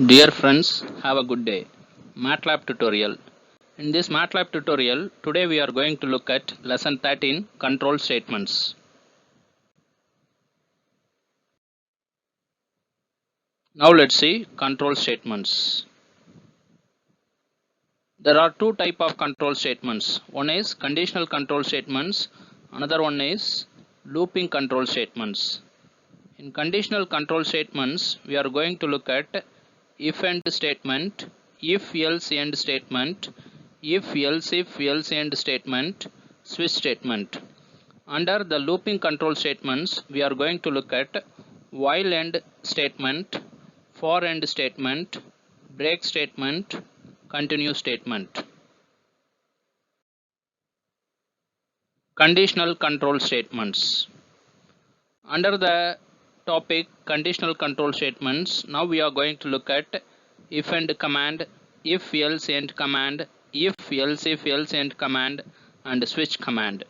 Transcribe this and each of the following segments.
Dear friends, have a good day. MATLAB tutorial. In this MATLAB tutorial, today we are going to look at lesson 13, control statements. Now let's see control statements. There are two types of control statements. One is conditional control statements, another one is looping control statements. In conditional control statements, we are going to look at if end statement, if else end statement, if else end statement, switch statement. Under the looping control statements, we are going to look at while end statement, for end statement, break statement, continue statement. Conditional control statements. Under the topic conditional control statements, now we are going to look at if end command, if else end command, if else end command, and switch command.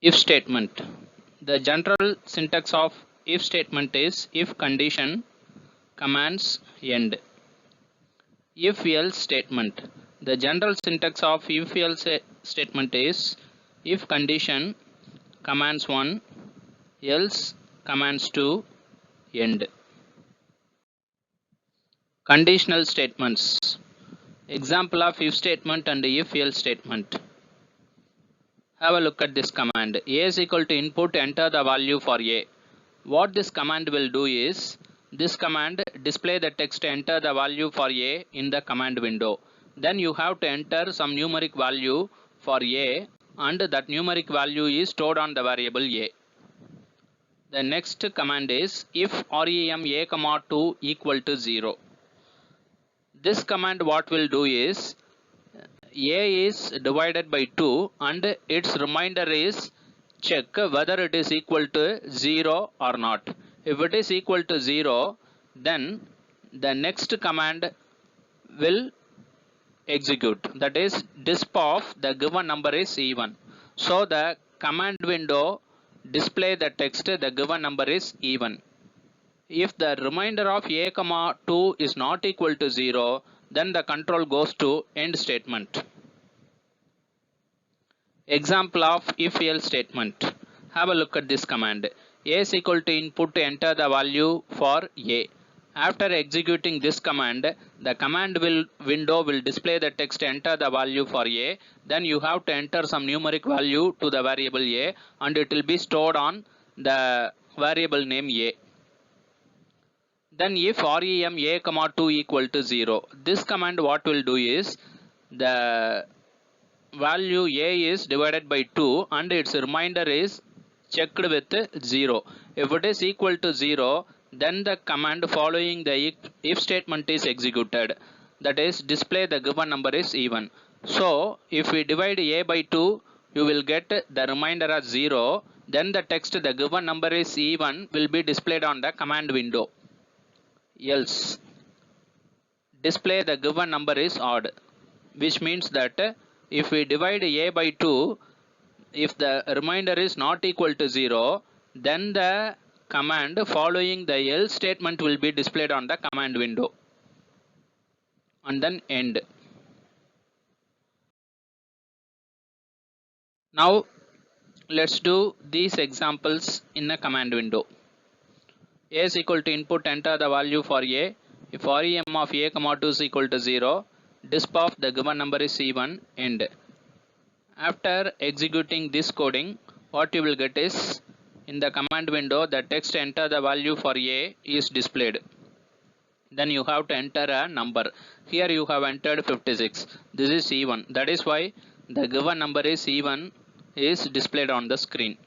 If statement. The general syntax of if statement is if condition commands end. If else statement. The general syntax of if else statement is if condition commands 1, else commands 2, end. Conditional statements. Example of if statement and if else statement. Have a look at this command. A is equal to input, enter the value for A. What this command will do is, this command display the text enter the value for A in the command window. Then you have to enter some numeric value for A, and that numeric value is stored on the variable A. The next command is if rem a, 2 equal to 0. This command what will do is, A is divided by 2 and its remainder is check whether it is equal to 0 or not. If it is equal to 0, then the next command will execute, that is disp of the given number is even. So the command window display the text the given number is even. If the remainder of a, 2 is not equal to 0, then the control goes to end statement. Example of if else statement. Have a look at this command. A is equal to input, enter the value for A. After executing this command, the command window will display the text enter the value for A. Then you have to enter some numeric value to the variable A, and it will be stored on the variable name A. Then if rem a, 2 equal to 0, this command what will do is, the value A is divided by 2 and its remainder is checked with 0. If it is equal to 0, then the command following the if statement is executed, that is display the given number is even. So if we divide A by 2, you will get the remainder as 0, then the text the given number is even will be displayed on the command window. Else display the given number is odd, which means that if we divide A by 2, if the remainder is not equal to 0, then the command following the else statement will be displayed on the command window. And then end. Now let's do these examples in a command window. A is equal to input, enter the value for A. If rem of a, 2 is equal to 0, disp of the given number is even, end. After executing this coding, what you will get is, in the command window the text enter the value for A is displayed. Then you have to enter a number. Here you have entered 56. This is even. That is why the given number is even is displayed on the screen.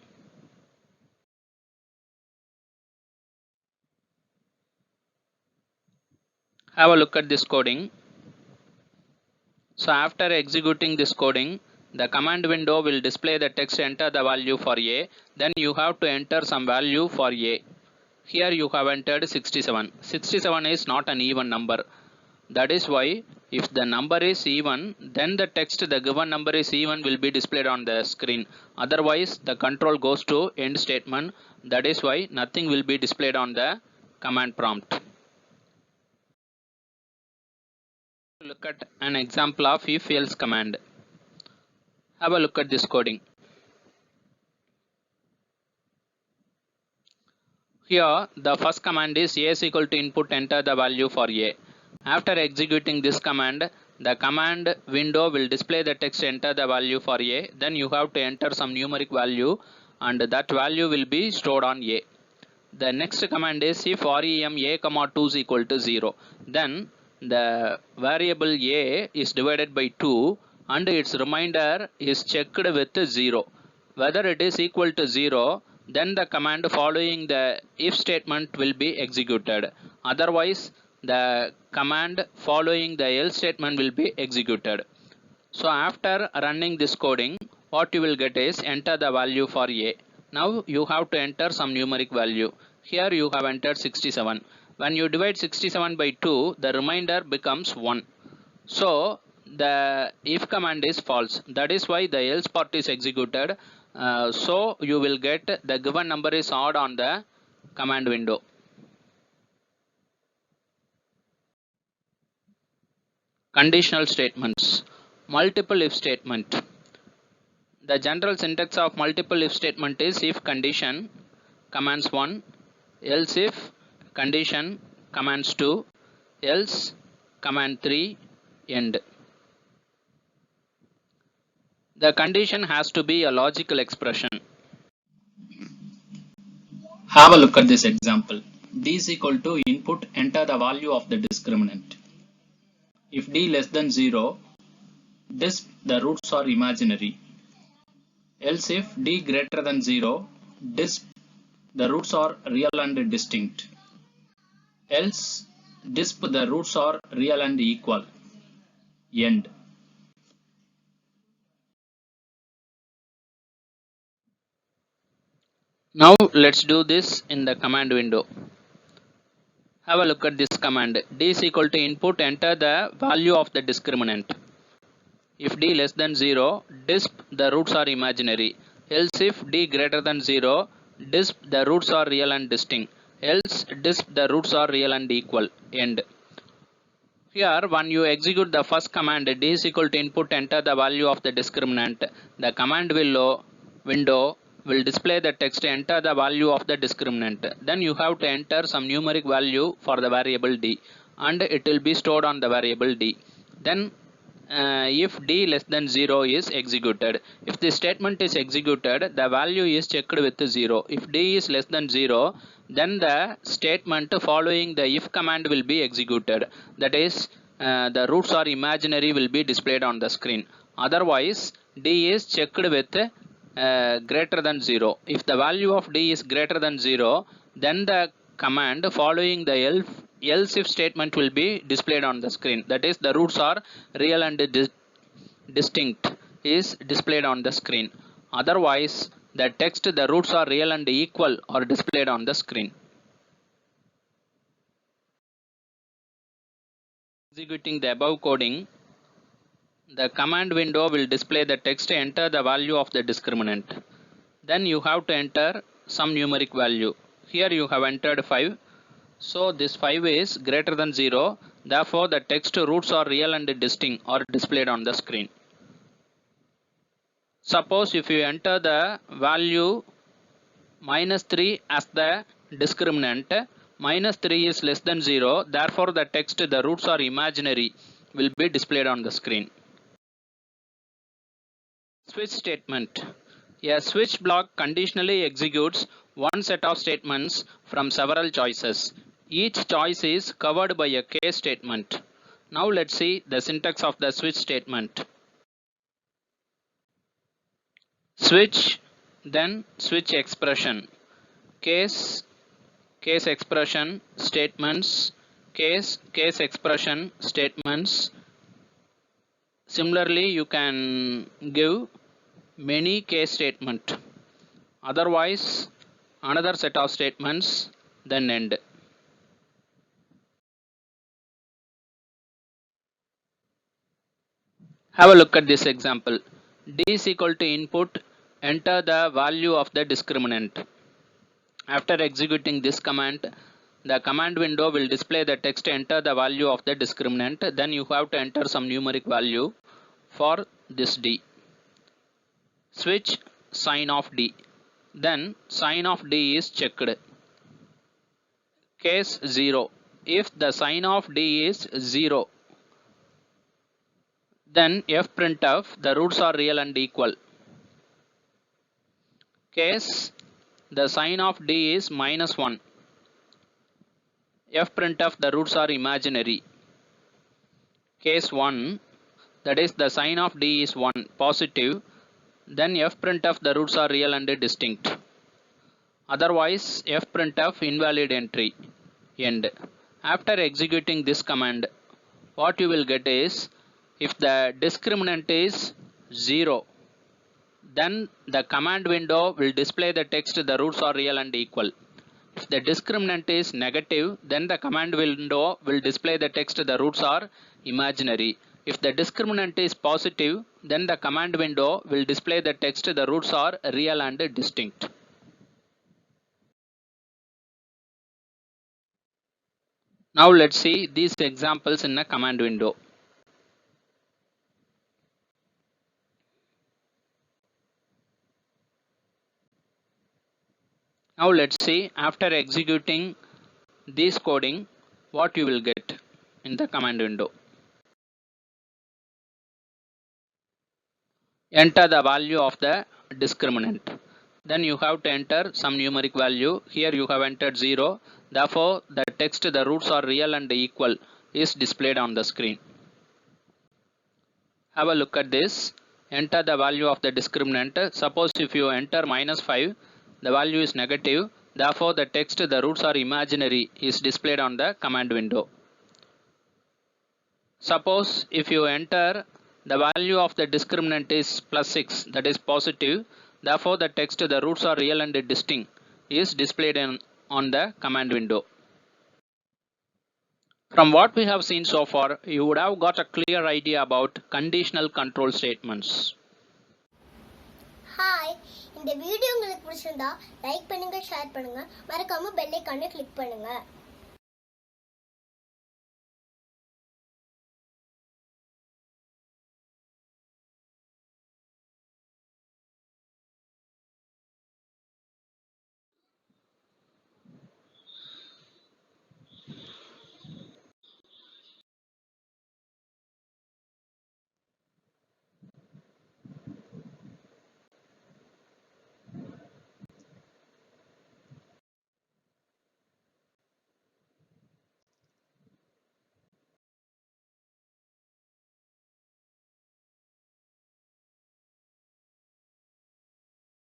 Have a look at this coding. So after executing this coding, the command window will display the text enter the value for A. Then you have to enter some value for A. Here you have entered 67. 67 is not an even number. That is why if the number is even, then the text the given number is even will be displayed on the screen. Otherwise the control goes to end statement. That is why nothing will be displayed on the command prompt. Look at an example of if else command. Have a look at this coding. Here the first command is a is equal to input enter the value for a. After executing this command, the command window will display the text enter the value for a. Then you have to enter some numeric value and that value will be stored on a. The next command is if rem a comma 2 is equal to 0. Then the variable a is divided by 2 and its remainder is checked with 0. Whether it is equal to 0, then the command following the if statement will be executed. Otherwise, the command following the else statement will be executed. So after running this coding, what you will get is enter the value for a. Now you have to enter some numeric value. Here you have entered 67. When you divide 67 by 2, the remainder becomes 1. So the if command is false. That is why the else part is executed. So you will get the given number is odd on the command window. Conditional statements. Multiple if statement. The general syntax of multiple if statement is if condition commands 1, else if condition commands 2, else command 3, end. The condition has to be a logical expression. Have a look at this example. D is equal to input enter the value of the discriminant. If D less than 0, disp the roots are imaginary. Else if D greater than 0, disp the roots are real and distinct. Else disp the roots are real and equal. End. Now let's do this in the command window. Have a look at this command. D is equal to input enter the value of the discriminant. If D less than 0, disp the roots are imaginary. Else if D greater than 0, disp the roots are real and distinct. Else disp the roots are real and equal. End. Here when you execute the first command D is equal to input enter the value of the discriminant, the command window will display the text enter the value of the discriminant. Then you have to enter some numeric value for the variable D and it will be stored on the variable D. Then if D less than 0 is executed. If the statement is executed, the value is checked with 0. If D is less than 0, then the statement following the if command will be executed. That is, the roots are imaginary will be displayed on the screen. Otherwise, D is checked with greater than 0. If the value of D is greater than 0, then the command following the else if statement will be displayed on the screen. That is, the roots are real and distinct is displayed on the screen. Otherwise, the text the roots are real and equal are displayed on the screen. Executing the above coding, the command window will display the text enter the value of the discriminant. Then you have to enter some numeric value. Here you have entered 5. So this 5 is greater than 0. Therefore the text roots are real and distinct are displayed on the screen. Suppose if you enter the value -3 as the discriminant, -3 is less than 0. Therefore the text the roots are imaginary will be displayed on the screen. Switch statement. A switch block conditionally executes one set of statements from several choices. Each choice is covered by a case statement. Now let's see the syntax of the switch statement. Switch, then switch expression. Case expression, statements, case expression, statements. Similarly, you can give many case statement. Otherwise, another set of statements, then end. Have a look at this example. D is equal to input, enter the value of the discriminant. After executing this command, the command window will display the text enter the value of the discriminant. Then you have to enter some numeric value for this D. Switch sign of D. Then sign of D is checked. Case 0. If the sign of D is 0, then fprintf the roots are real and equal. Case the sign of D is -1. Fprintf the roots are imaginary. Case 1, that is the sign of D is 1 positive, then fprintf the roots are real and distinct. Otherwise fprintf invalid entry. End. After executing this command, what you will get is, if the discriminant is 0, then the command window will display the text the roots are real and equal. If the discriminant is negative, then the command window will display the text the roots are imaginary. If the discriminant is positive, then the command window will display the text the roots are real and distinct. Now let's see these examples in a command window. Now let's see, after executing this coding, what you will get in the command window. Enter the value of the discriminant. Then you have to enter some numeric value. Here you have entered 0. Therefore, the text the roots are real and equal is displayed on the screen. Have a look at this. Enter the value of the discriminant. Suppose if you enter -5, the value is negative. Therefore, the text the roots are imaginary is displayed on the command window. Suppose if you enter the value of the discriminant is +6, that is positive. Therefore, the text the roots are real and distinct is displayed on the command window. From what we have seen so far, you would have got a clear idea about conditional control statements. Hi, இந்த video உங்களுக்கு பிடிச்சிருந்தா like பண்ணுங்க, share பண்ணுங்க, மறக்காம bell ஐகானை click பண்ணுங்க.